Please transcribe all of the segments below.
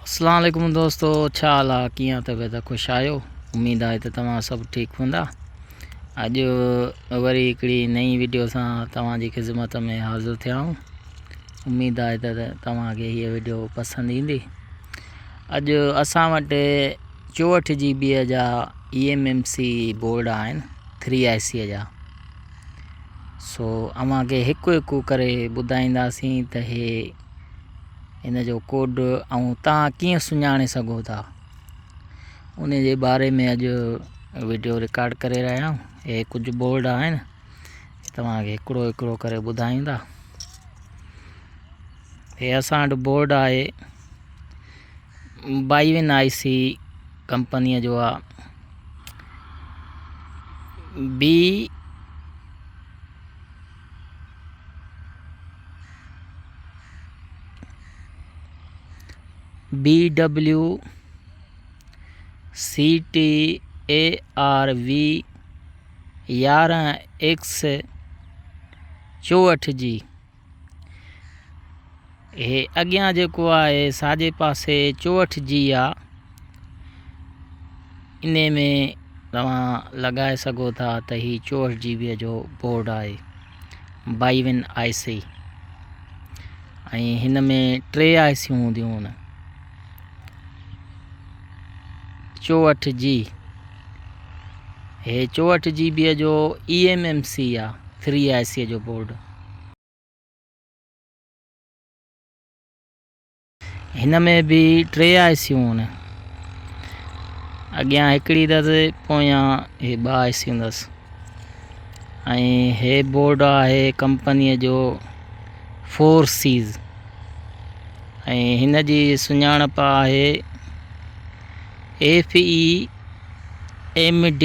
अस्सलाम वालेकुम दोस्तों, छा हाल आहे, कीअं तबियत, ख़ुशि आहियो। उम्मीद आहे त तव्हां सभु ठीकु हूंदा। अॼु वरी हिकिड़ी नई वीडियो सां तव्हांजी ख़िदमत में हाज़िर थिया आहियूं। उम्मीद आहे त तव्हांखे हीअ वीडियो पसंदि ईंदी। अॼु असां वटि 64 GB जा EMMC बोर्ड आहिनि 3IC जा। सो अव्हांखे हिकु हिकु करे ॿुधाईंदासीं त हे इन जो कोड ऐं तव्हां कीअं सुञाणे सघो था उन जे बारे में अॼु वीडियो रिकॉर्ड करे रहिया आहियूं। हे कुझु बोर्ड आहिनि, तव्हांखे हिकिड़ो हिकिड़ो करे ॿुधाईंदा। हे असां वटि बोर्ड आहे बाइविन IC कंपनीअ जो आहे। BWCTARV 11X64G। हे अॻियां जेको आहे साॼे पासे 64G आहे, इन में तव्हां लॻाए सघो था त ही 64 GB जो बोर्ड आहे बाइविन IC। ऐं हिन में 3 IC हूंदियूं आहिनि 64G। हे 64 GB जो EMMC आहे 3 IC जो बोर्ड। हिन में बि 3 IC आहिनि, अॻियां हिकिड़ी अथसि, पोयां हे 2 IC हूंदसि। ऐं हे बोर्ड आहे कंपनीअ जो 4Cs। ऐं हिन जी सुञाणप आहे FEMD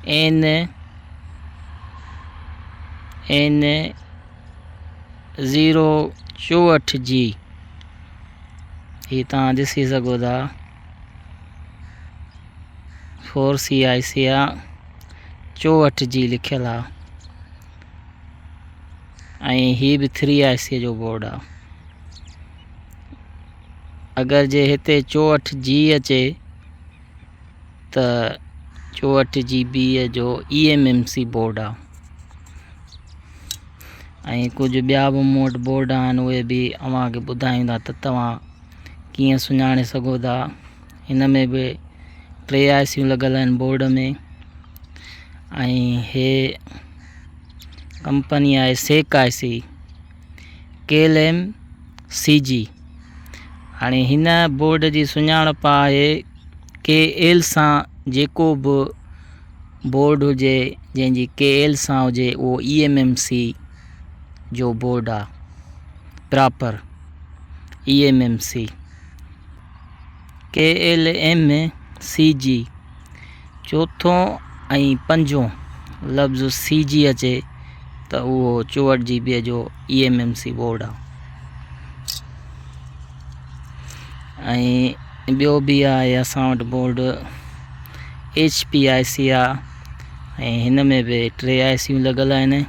N064G। ही तव्हां ॾिसी सघो था 4CIC आहे, 64G लिखियल आहे। ऐं ही बि 3 IC जो बोर्ड आहे। अगरि जे हिते 64G अचे त 64 GB जो EMMC बोर्ड आहे। ऐं कुझु ॿिया बि मूं वटि बोर्ड आहिनि, उहे बि अव्हांखे ॿुधाईंदा त तव्हां कीअं सुञाणे सघो था। हिन में बि 3 IC लॻल आहिनि बोर्ड में। ऐं हे कंपनी आहे सेक IC KLM-CG। हाणे हिन बोर्ड जी सुञाणप आहे KL सां जेको बि बोर्ड हुजे जंहिंजी KL सां हुजे उहो EMMC जो बोर्ड आहे, प्रॉपर EMMC। KLM-CG चौथों ऐं पंजों लफ़्ज़ CG अचे त उहो 64 GB जो EMMC बोर्ड आहे। ऐं ॿियो बि आहे असां वटि बोर्ड HPIC आहे। ऐं हिन में बि 3 IC लॻल आहिनि।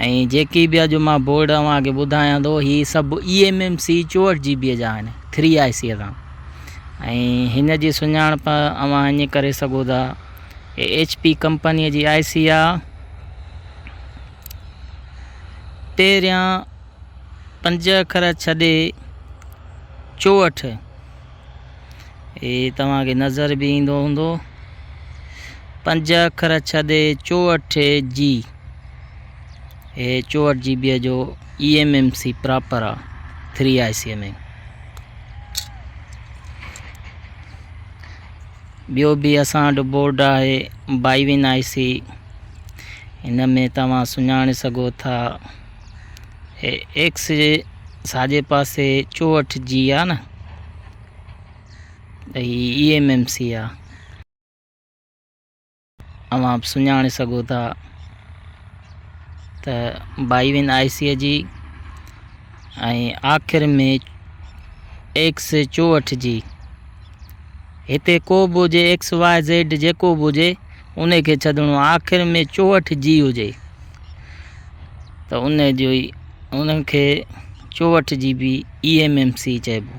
ऐं जेकी बि अॼु मां बोर्ड अव्हांखे ॿुधायां थो, ही सभु EMMC 64 GB जा आहिनि 3 IC सां। ऐं हिन जी सुञाणप अव्हां ईअं करे सघो था, HP कंपनीअ जी IC आहे। पहिरियां 5 अखर छॾे 64, हे तव्हांखे नज़र बि ईंदो हूंदो। 5 अखर छॾे 64G। हे 64 GB जो EMMC प्रॉपर आहे 3 IC में। ॿियो बि असां वटि बोर्ड आहे बाइविन IC। हिन में तव्हां सुञाणे सघो था, हे X जे साॼे पासे 64G आहे न, त ही EMMC आहे। अव्हां सुञाणे सघो था त बाइविन IC जी। ऐं आख़िर में X64G। हिते को बि हुजे XYZ जेको बि हुजे उन खे छॾिणो, आख़िर में 64G हुजे। त त उनखे 64 GB eMMC चइबो।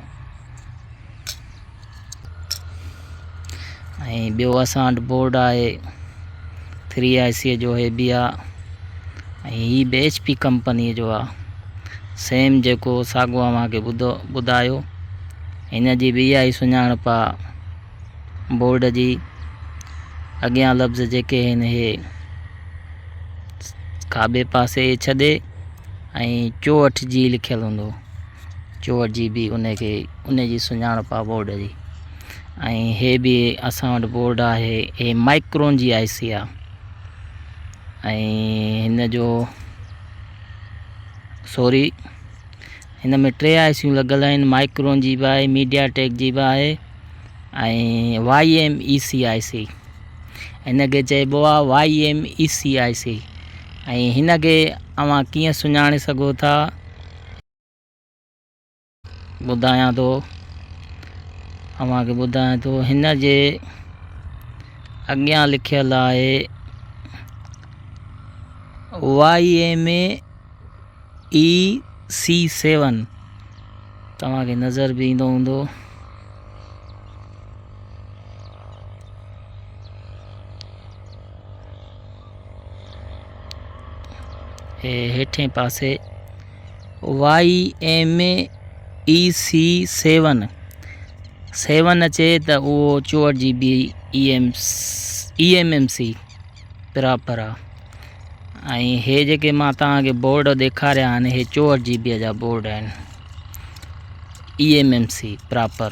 ऐं ॿियो असां वटि बोर्ड आहे 3IC जो, हे बि आहे। ऐं हीअ बि HP कंपनीअ जो आहे, सेम जेको साॻियो तव्हांखे ॿुधायो। हिन जी बि इहा ई सुञाणप आहे बोर्ड जी। अॻियां लफ़्ज़ जेके आहिनि हे खाॿे पासे छॾे ऐं 64 G लिखियलु हूंदो, 64 GB उनजी सुञाणप आहे बोर्ड जी। ऐं हे बि असां वटि बोर्ड आहे, हे माइक्रोन जी IC आहे। ऐं हिन में 3 IC लॻल आहिनि, माइक्रोन जी बि आहे, मीडियाटेक जी बि आहे ऐं YMEC IC, हिनखे चइबो आहे YMEC IC। ऐं हिनखे तव्हां कीअं सुञाणे सघो था, ॿुधायां थो। हिन जे अॻियां लिखियलु आहे YMEC7, तव्हांखे नज़र बि ईंदो हूंदो। हेठें पासे YMEC7 अचे त उहो 64 GB eMMC बराबरि आहे। ऐं हे जेके मां तव्हांखे बोर्ड ॾेखारिया आहिनि, हे 64 GB जा बोर्ड आहिनि, eMMC प्रॉपर।